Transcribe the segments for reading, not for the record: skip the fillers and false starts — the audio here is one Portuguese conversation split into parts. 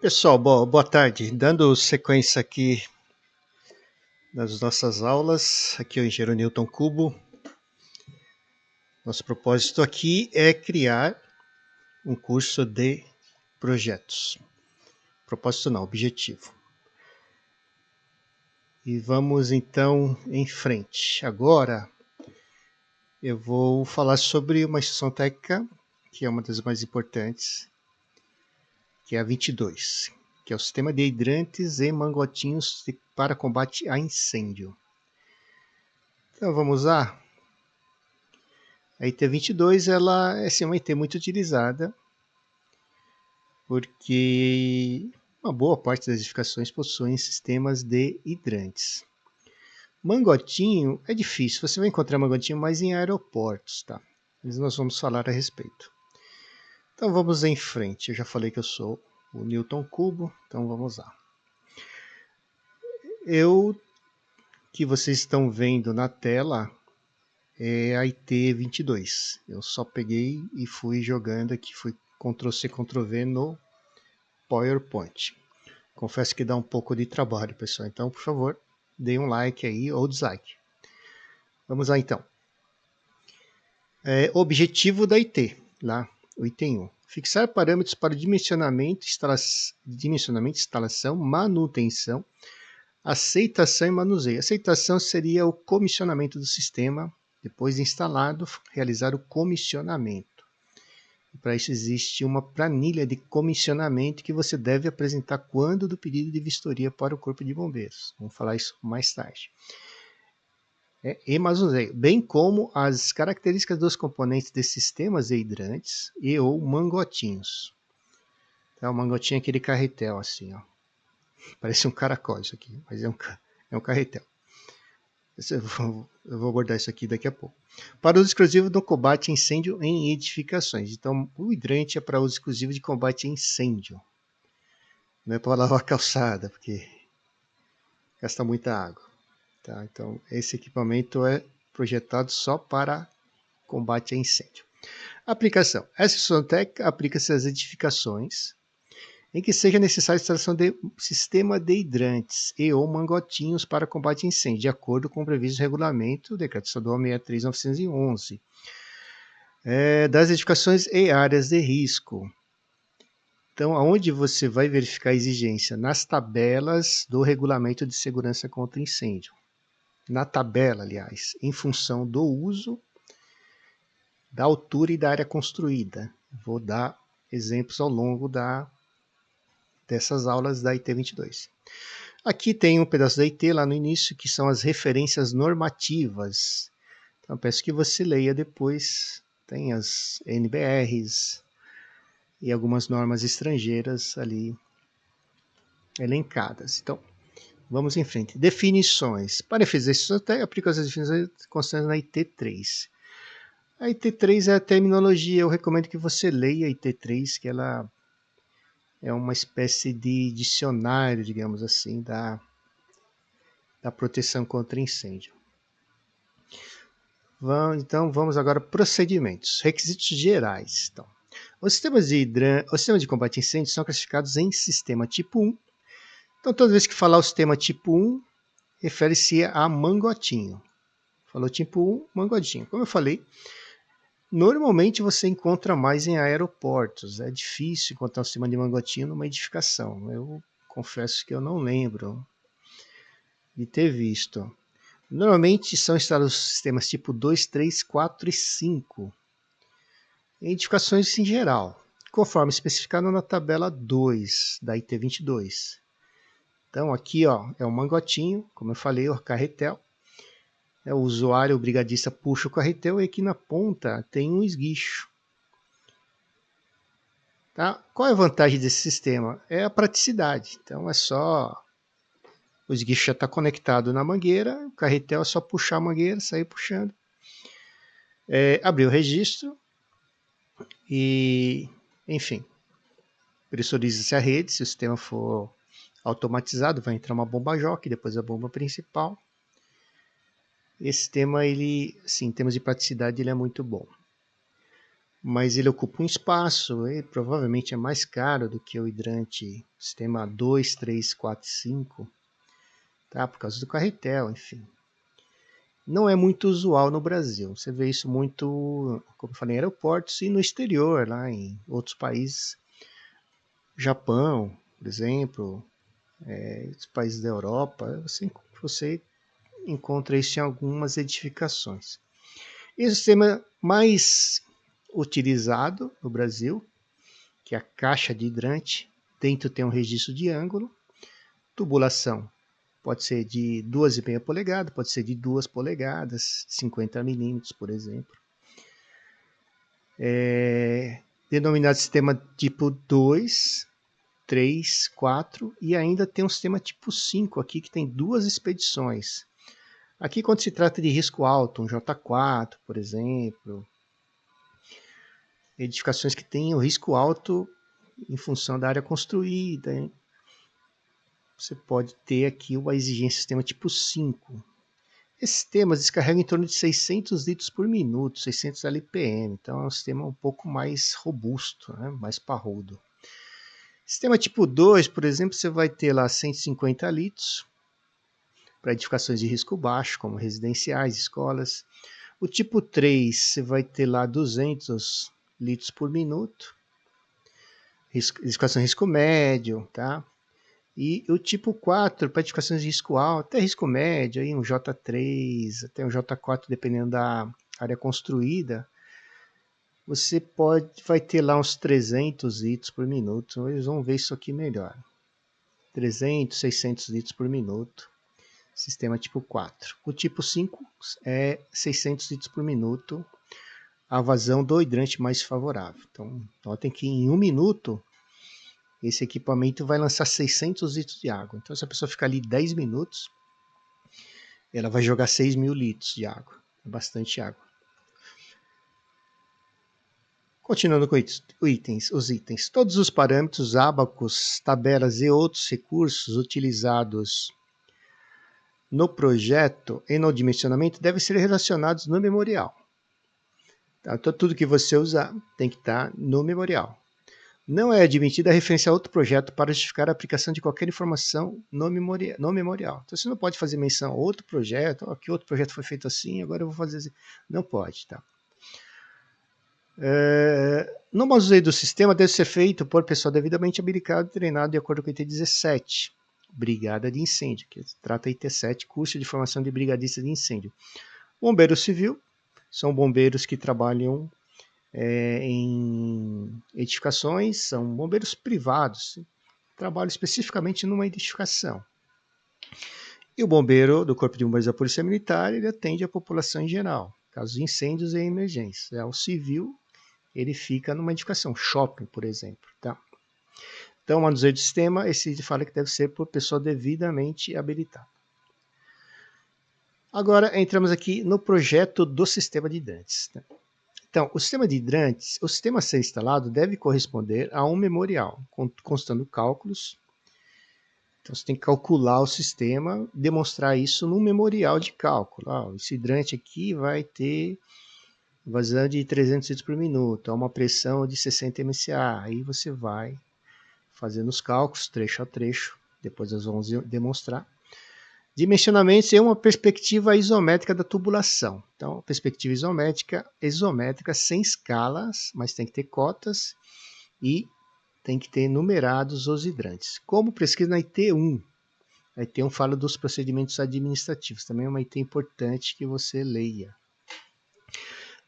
Pessoal, boa tarde. Dando sequência aqui nas nossas aulas, aqui é o engenheiro Newton Cubo. Nosso propósito aqui é criar um curso de projetos. Propósito não, objetivo. E vamos então em frente. Agora eu vou falar sobre uma instrução técnica que é uma das mais importantes, que é a 22, que é o sistema de hidrantes e mangotinhos para combate a incêndio. Então vamos lá. A IT22 ela é uma IT muito utilizada porque uma boa parte das edificações possuem sistemas de hidrantes. Mangotinho é difícil, você vai encontrar mangotinho mais em aeroportos, tá? Mas nós vamos falar a respeito. Então vamos em frente. Eu já falei que eu sou o Newton Cubo, então vamos lá. Que vocês estão vendo na tela é a IT22. Eu só peguei e fui jogando aqui, fui Ctrl+C, Ctrl+V no PowerPoint. Confesso que dá um pouco de trabalho, pessoal. Então, por favor, dê um like aí ou dislike. Vamos lá, então. Objetivo da IT, lá, o item 1. Fixar parâmetros para dimensionamento, instalação, manutenção, aceitação e manuseio. Aceitação seria o comissionamento do sistema. Depois de instalado, realizar o comissionamento. Para isso existe uma planilha de comissionamento que você deve apresentar quando do pedido de vistoria para o Corpo de Bombeiros. Vamos falar isso mais tarde. E manuseio, bem como as características dos componentes de sistemas e hidrantes e ou mangotinhos. Então, o mangotinho é aquele carretel assim, ó. Parece um caracol isso aqui, mas é um carretel. Eu vou abordar isso aqui daqui a pouco. Para uso exclusivo do combate a incêndio em edificações. Então, o hidrante é para uso exclusivo de combate a incêndio. Não é para lavar a calçada, porque gasta muita água. Tá? Então, esse equipamento é projetado só para combate a incêndio. Aplicação. Essa instrução técnica aplica-se às edificações em que seja necessária a instalação de sistema de hidrantes e ou mangotinhos para combate a incêndio, de acordo com o previsto regulamento, Decreto Estadual 63/911, das edificações e áreas de risco. Então, aonde você vai verificar a exigência? Nas tabelas do Regulamento de Segurança contra Incêndio. Na tabela, aliás, em função do uso, da altura e da área construída. Vou dar exemplos ao longo dessas aulas da IT22. Aqui tem um pedaço da IT lá no início, que são as referências normativas. Então, peço que você leia depois. Tem as NBRs e algumas normas estrangeiras ali elencadas. Então, vamos em frente. Definições. Para efeitos isso até aplico as definições constantes na IT3. A IT3 é a terminologia. Eu recomendo que você leia a IT3, que ela é uma espécie de dicionário, digamos assim, da proteção contra incêndio. Então, vamos agora para procedimentos. Requisitos gerais. Então, os sistemas de combate a incêndio são classificados em sistema tipo 1. Então, toda vez que falar o sistema tipo 1, refere-se a mangotinho. Falou tipo 1, mangotinho. Como eu falei, normalmente você encontra mais em aeroportos. É difícil encontrar um sistema de mangotinho numa edificação. Eu confesso que eu não lembro de ter visto. Normalmente são instalados sistemas tipo 2, 3, 4 e 5. Em edificações em geral, conforme especificado na tabela 2 da IT22. Então aqui ó, é um mangotinho, como eu falei, o carretel. O usuário, o brigadista, puxa o carretel e aqui na ponta tem um esguicho. Tá? Qual é a vantagem desse sistema? É a praticidade. Então é só... O esguicho já está conectado na mangueira, o carretel é só puxar a mangueira, sair puxando. Abrir o registro e, enfim, pressuriza-se a rede. Se o sistema for automatizado, vai entrar uma bomba jockey, depois a bomba principal. Esse sistema, ele, assim, em termos de praticidade, ele é muito bom. mas ele ocupa um espaço e provavelmente é mais caro do que o hidrante sistema 2, 3, 4, 5, tá? Por causa do carretel, enfim. Não é muito usual no Brasil. Você vê isso muito, como eu falei, em aeroportos e no exterior, lá em outros países. Japão, por exemplo, os países da Europa, você encontra isso em algumas edificações. E o sistema mais utilizado no Brasil, que é a caixa de hidrante, dentro tem um registro de ângulo, tubulação pode ser de 2,5 polegadas, pode ser de 2 polegadas, 50 milímetros, por exemplo. Denominado sistema tipo 2, 3, 4 e ainda tem um sistema tipo 5 aqui que tem 2 expedições. Aqui quando se trata de risco alto, um J4, por exemplo, edificações que têm o risco alto em função da área construída, hein? Você pode ter aqui uma exigência de sistema tipo 5. Esses sistemas descarregam em torno de 600 litros por minuto, 600 LPM, então é um sistema um pouco mais robusto, né? Mais parrudo. Sistema tipo 2, por exemplo, você vai ter lá 150 litros para edificações de risco baixo, como residenciais, escolas. O tipo 3, você vai ter lá 200 litros por minuto, edificação de risco médio, tá? E o tipo 4, para edificações de risco alto, até risco médio, aí um J3, até um J4, dependendo da área construída, você vai ter lá uns 300 litros por minuto. Eles vão ver isso aqui melhor. 300, 600 litros por minuto. Sistema tipo 4. O tipo 5 é 600 litros por minuto. A vazão do hidrante mais favorável. Então, notem que em 1 minuto, esse equipamento vai lançar 600 litros de água. Então, se a pessoa ficar ali 10 minutos, ela vai jogar 6.000 litros de água. É bastante água. Continuando com os itens. Todos os parâmetros, ábacos, tabelas e outros recursos utilizados no projeto e no dimensionamento devem ser relacionados no memorial. Então, tudo que você usar tem que estar no memorial. Não é admitida a referência a outro projeto para justificar a aplicação de qualquer informação no memorial. Então, você não pode fazer menção a outro projeto, que outro projeto foi feito assim, agora eu vou fazer assim. Não pode, tá? No manuseio do sistema deve ser feito por pessoal devidamente habilitado e treinado de acordo com o IT 17, Brigada de Incêndio, que trata IT 7, curso de formação de brigadista de incêndio. Bombeiro civil são bombeiros que trabalham em edificações, são bombeiros privados, trabalham especificamente numa edificação. E o bombeiro do Corpo de Bombeiros da Polícia Militar, ele atende a população em geral, casos de incêndios e emergências. O civil, ele fica numa edificação, shopping, por exemplo, tá? Então, o manuseio do sistema, esse fala que deve ser por pessoa devidamente habilitada. Agora, entramos aqui no projeto do sistema de hidrantes. Né? Então, o sistema de hidrantes, o sistema a ser instalado deve corresponder a um memorial, constando cálculos. Então, você tem que calcular o sistema, demonstrar isso num memorial de cálculo. Esse hidrante aqui vai ter vazão de 300 litros por minuto, a uma pressão de 60 MSA. Aí você vai fazendo os cálculos, trecho a trecho, depois nós vamos demonstrar. Dimensionamento é uma perspectiva isométrica da tubulação. Então, perspectiva isométrica sem escalas, mas tem que ter cotas e tem que ter numerados os hidrantes. Como pesquisa na IT1. A IT1 fala dos procedimentos administrativos, também é uma IT importante que você leia.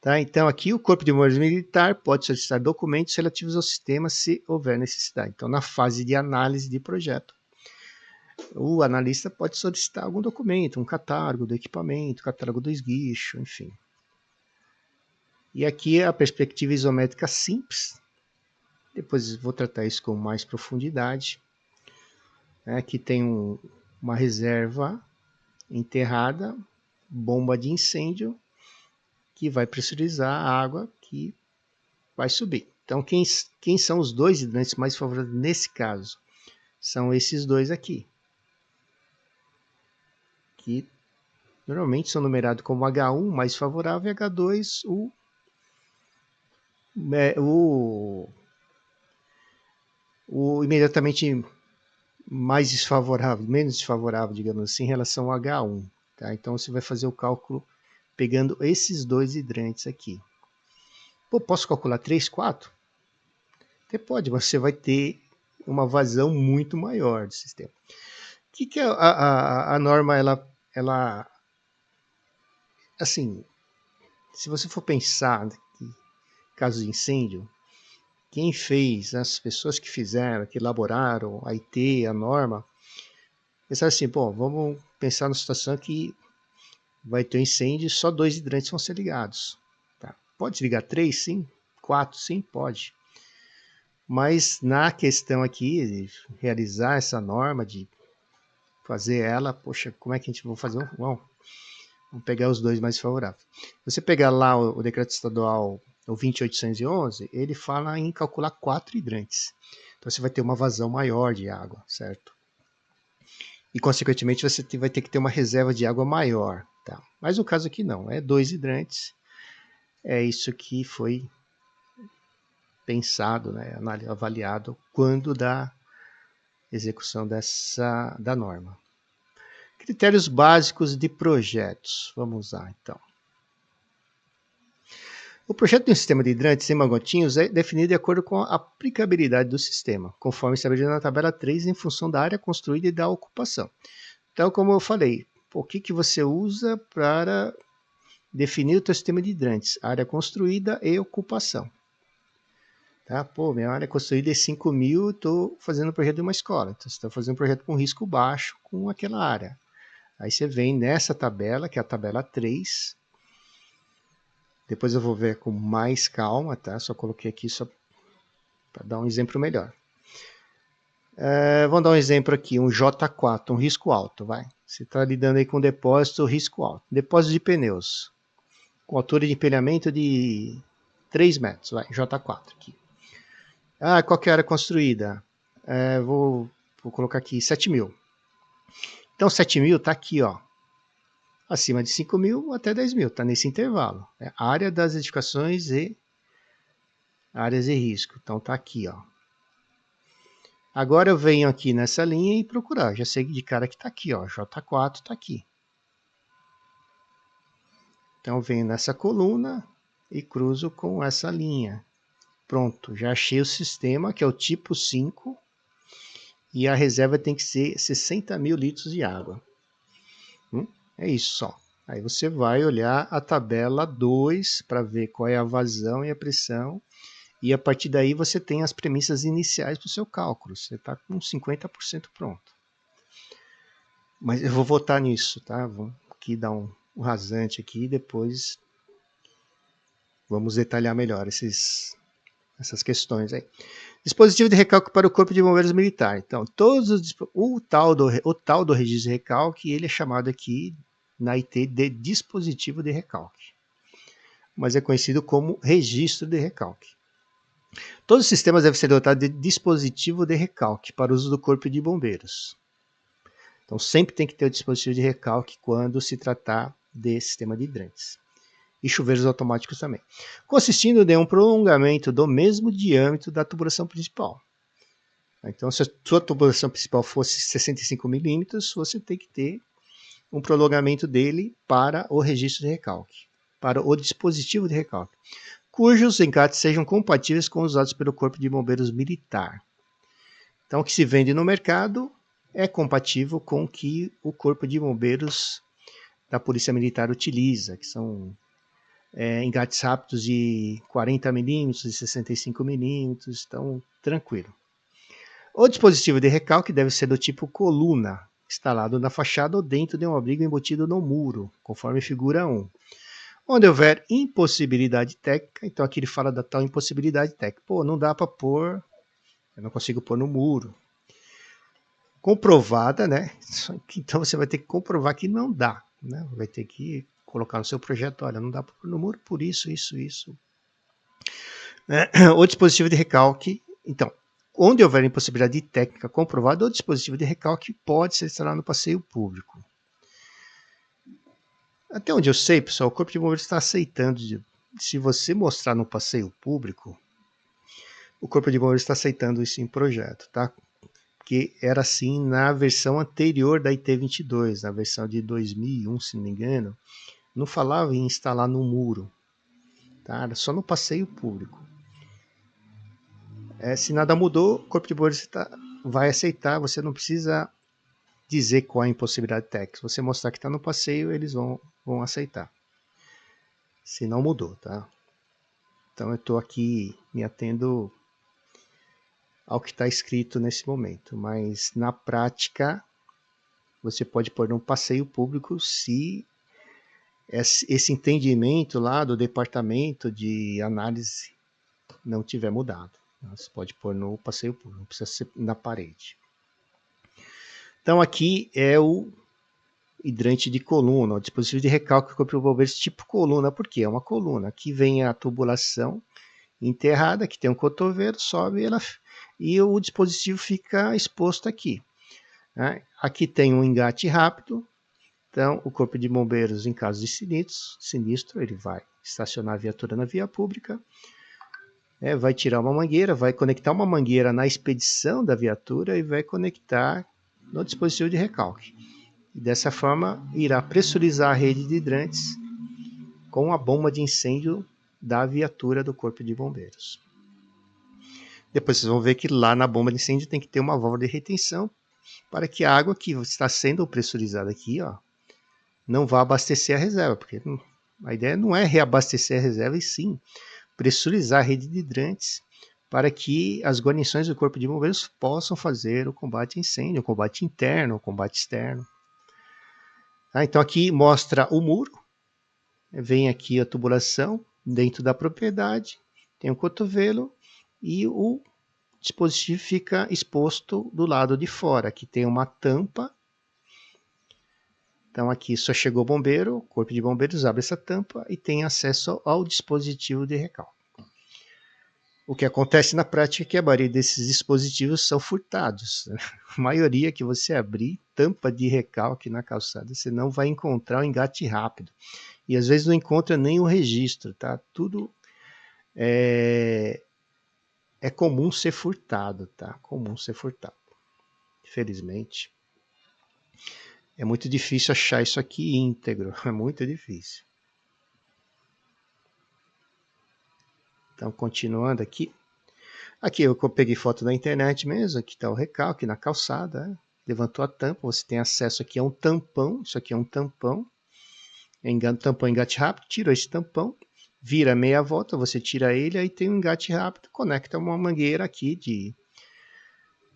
Tá? Então, aqui o Corpo de Bombeiros Militar pode solicitar documentos relativos ao sistema se houver necessidade. Então, na fase de análise de projeto, o analista pode solicitar algum documento, um catálogo do equipamento, catálogo do esguicho, enfim. E aqui é a perspectiva isométrica simples. Depois vou tratar isso com mais profundidade. Aqui tem uma reserva enterrada, bomba de incêndio, que vai pressurizar a água que vai subir. Então, quem são os dois hidrantes mais favoráveis nesse caso? São esses dois aqui, que normalmente são numerados como H1 mais favorável e H2 o o imediatamente mais desfavorável, menos desfavorável, digamos assim, em relação ao H1. Tá? Então você vai fazer o cálculo pegando esses dois hidrantes aqui. Pô, posso calcular 3, 4? Até pode, mas você vai ter uma vazão muito maior do sistema. O que é a norma? Ela, assim, se você for pensar que caso de incêndio, quem fez, as pessoas que fizeram, que elaboraram a IT, a norma, pensaram assim, bom, vamos pensar na situação que vai ter um incêndio e só 2 hidrantes vão ser ligados. Tá? Pode ligar 3, sim? 4, sim? Pode. Mas na questão aqui de realizar essa norma, de fazer ela, poxa, como é que a gente vai fazer? Bom, vamos pegar os dois mais favoráveis. Você pegar lá o decreto estadual, o 20811, ele fala em calcular 4 hidrantes. Então você vai ter uma vazão maior de água, certo? E consequentemente você vai ter que ter uma reserva de água maior. Tá? Mas no caso aqui não, é 2 hidrantes. É isso que foi pensado, né, avaliado quando da execução da norma. Critérios básicos de projetos. Vamos lá, então. O projeto de um sistema de hidrantes sem mangotinhos é definido de acordo com a aplicabilidade do sistema, conforme estabelecido na tabela 3, em função da área construída e da ocupação. Então, como eu falei, o que você usa para definir o teu sistema de hidrantes? Área construída e ocupação. Tá? Pô, minha área construída é 5 mil, estou fazendo um projeto de uma escola. Então, você está fazendo um projeto com risco baixo com aquela área. Aí você vem nessa tabela, que é a tabela 3. Depois eu vou ver com mais calma, tá? Só coloquei aqui só para dar um exemplo melhor. Vamos dar um exemplo aqui, um J4, um risco alto, vai. Você está lidando aí com depósito, risco alto. Depósito de pneus, com altura de empilhamento de 3 metros, vai, J4 aqui. Qual que é a área construída? Vou colocar aqui 7 mil. Então 7 mil está aqui, ó. Acima de 5 mil até 10 mil, está nesse intervalo. É a área das edificações e áreas de risco. Então está aqui, ó. Agora eu venho aqui nessa linha e procurar. Já sei de cara que está aqui, ó. J4 está aqui. Então eu venho nessa coluna e cruzo com essa linha. Pronto, já achei o sistema, que é o tipo 5. E a reserva tem que ser 60 mil litros de água. É isso só. Aí você vai olhar a tabela 2 para ver qual é a vazão e a pressão. E a partir daí você tem as premissas iniciais para o seu cálculo. Você está com 50% pronto. Mas eu vou voltar nisso, tá? Vamos aqui dar um rasante aqui e depois vamos detalhar melhor essas questões aí. Dispositivo de recalque para o Corpo de Bombeiros Militar. Então, o tal do registro de recalque, ele é chamado aqui na IT de dispositivo de recalque, mas é conhecido como registro de recalque. Todos os sistemas devem ser dotados de dispositivo de recalque para uso do Corpo de Bombeiros. Então, sempre tem que ter o dispositivo de recalque quando se tratar de sistema de hidrantes. E chuveiros automáticos também. Consistindo em um prolongamento do mesmo diâmetro da tubulação principal. Então, se a sua tubulação principal fosse 65 milímetros, você tem que ter um prolongamento dele para o registro de recalque, para o dispositivo de recalque, cujos encates sejam compatíveis com os usados pelo Corpo de Bombeiros Militar. Então, o que se vende no mercado é compatível com o que o Corpo de Bombeiros da Polícia Militar utiliza, que são engates rápidos de 40 milímetros, de 65 milímetros, então tranquilo. O dispositivo de recalque deve ser do tipo coluna, instalado na fachada ou dentro de um abrigo embutido no muro, conforme figura 1. Onde houver impossibilidade técnica, então aqui ele fala da tal impossibilidade técnica. Pô, não dá para pôr, eu não consigo pôr no muro. Comprovada, né? Então você vai ter que comprovar que não dá, né? Vai ter que colocar no seu projeto, olha, não dá para pôr no muro por isso. O dispositivo de recalque, então, onde houver impossibilidade técnica comprovada, o dispositivo de recalque pode ser instalado no passeio público. Até onde eu sei, pessoal, o Corpo de Bombeiros está aceitando se você mostrar no passeio público, o Corpo de Bombeiros está aceitando isso em projeto, tá? Porque era assim na versão anterior da IT-22, na versão de 2001, se não me engano, não falava em instalar no muro, tá? Era só no passeio público. Se nada mudou, o Corpo de Bombeiros vai aceitar, você não precisa dizer qual é a impossibilidade técnica. Se você mostrar que está no passeio, eles vão aceitar. Se não mudou, tá? Então eu estou aqui me atendo ao que está escrito nesse momento, mas na prática você pode pôr num passeio público se esse entendimento lá do departamento de análise não tiver mudado. Você pode pôr no passeio público, não precisa ser na parede. Então aqui é o hidrante de coluna, o dispositivo de recalque do Corpo de Bombeiros tipo coluna. Por quê? É uma coluna. Aqui vem a tubulação enterrada, que tem um cotovelo, sobe ela, e o dispositivo fica exposto aqui. Né? Aqui tem um engate rápido, então o Corpo de Bombeiros, em caso de sinistro, ele vai estacionar a viatura na via pública, vai tirar uma mangueira, vai conectar uma mangueira na expedição da viatura e vai conectar no dispositivo de recalque. E dessa forma, irá pressurizar a rede de hidrantes com a bomba de incêndio da viatura do Corpo de Bombeiros. Depois vocês vão ver que lá na bomba de incêndio tem que ter uma válvula de retenção para que a água que está sendo pressurizada aqui, não vá abastecer a reserva, porque a ideia não é reabastecer a reserva, e sim pressurizar a rede de hidrantes para que as guarnições do Corpo de Bombeiros possam fazer o combate a incêndio, o combate interno, o combate externo. Então aqui mostra o muro, vem aqui a tubulação dentro da propriedade, tem o cotovelo e o dispositivo fica exposto do lado de fora. Aqui tem uma tampa. Então aqui só chegou o bombeiro, o Corpo de Bombeiros abre essa tampa e tem acesso ao dispositivo de recalque. O que acontece na prática é que a maioria desses dispositivos são furtados. A maioria que você abrir tampa de recalque na calçada, você não vai encontrar o engate rápido. E às vezes não encontra nem o registro, tá? Tudo é comum ser furtado, tá? Comum ser furtado. Infelizmente. É muito difícil achar isso aqui íntegro. É muito difícil. Então, continuando aqui. Aqui eu peguei foto da internet mesmo. Aqui está o recalque na calçada. Levantou a tampa. Você tem acesso aqui a um tampão. Isso aqui é um tampão. Tampão engate rápido. Tirou esse tampão. Vira meia volta. Você tira ele. Aí tem um engate rápido. Conecta uma mangueira aqui de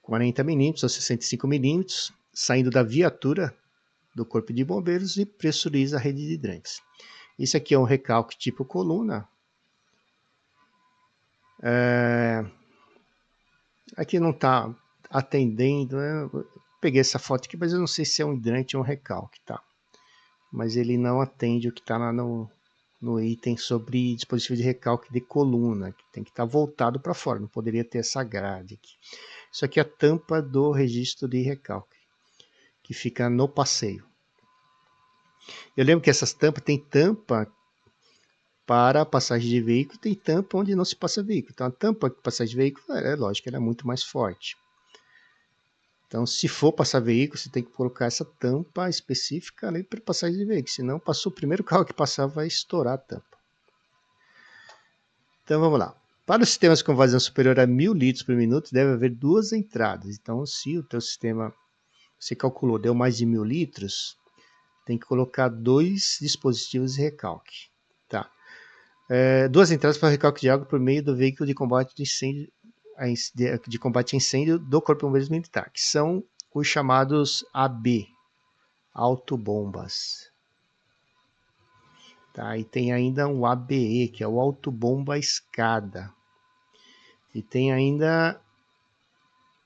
40 milímetros ou 65 milímetros. Saindo da viatura do Corpo de Bombeiros e pressuriza a rede de hidrantes. Isso aqui é um recalque tipo coluna. Aqui não está atendendo, né? Peguei essa foto aqui, mas eu não sei se é um hidrante ou um recalque, tá? Mas ele não atende o que está lá no item sobre dispositivo de recalque de coluna, que tem que estar voltado para fora, não poderia ter essa grade aqui. Isso aqui é a tampa do registro de recalque, que fica no passeio. Eu lembro que essas tampas, tem tampa para passagem de veículo, tem tampa onde não se passa veículo. Então a tampa de passagem de veículo, lógico, ela é muito mais forte. Então se for passar veículo, você tem que colocar essa tampa específica ali para passagem de veículo, senão passou o primeiro carro que passar, vai estourar a tampa. Então vamos lá. Para os sistemas com vazão superior a 1000 litros por minuto, deve haver 2 entradas. Então se o teu sistema, você calculou, deu mais de 1000 litros, tem que colocar 2 dispositivos de recalque. Tá? 2 entradas para recalque de água por meio do veículo de combate de incêndio, de combate a incêndio do Corpo de Bombeiros Militar, que são os chamados AB, autobombas. Tá? E tem ainda um ABE, que é o autobomba escada. E tem ainda,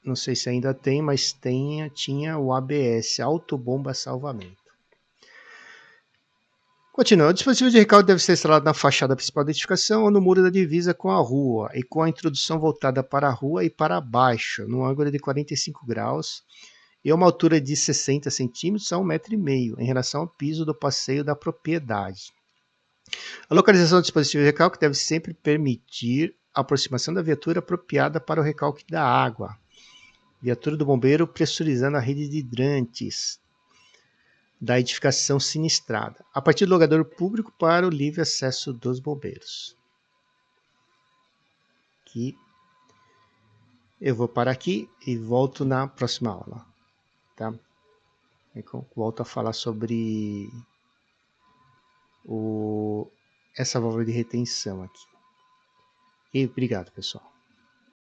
não sei se ainda tem, mas tinha o ABS, autobomba salvamento. Continuando, o dispositivo de recalque deve ser instalado na fachada principal da edificação ou no muro da divisa com a rua, e com a introdução voltada para a rua e para baixo, num ângulo de 45 graus e uma altura de 60 centímetros a 1,5 m, em relação ao piso do passeio da propriedade. A localização do dispositivo de recalque deve sempre permitir a aproximação da viatura apropriada para o recalque da água. Viatura do bombeiro pressurizando a rede de hidrantes da edificação sinistrada, a partir do logador público para o livre acesso dos bombeiros. Aqui eu vou parar aqui e volto na próxima aula, tá? Eu volto a falar sobre essa válvula de retenção aqui. E obrigado, pessoal.